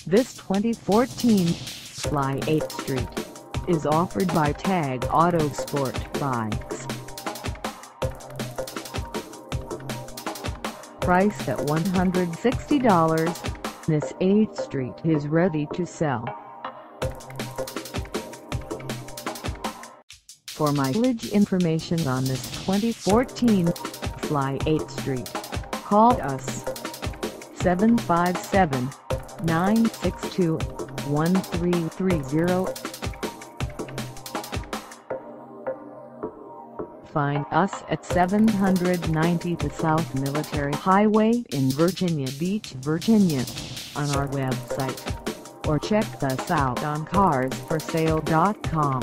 This 2014 Fly 8th Street is offered by Tag Autosport Bikes. Priced at $160, this 8th Street is ready to sell. For mileage information on this 2014 Fly 8th Street, call us 757-962-1330. Find us at 790 South Military Highway in Virginia Beach, Virginia, on our website, or check us out on carsforsale.com.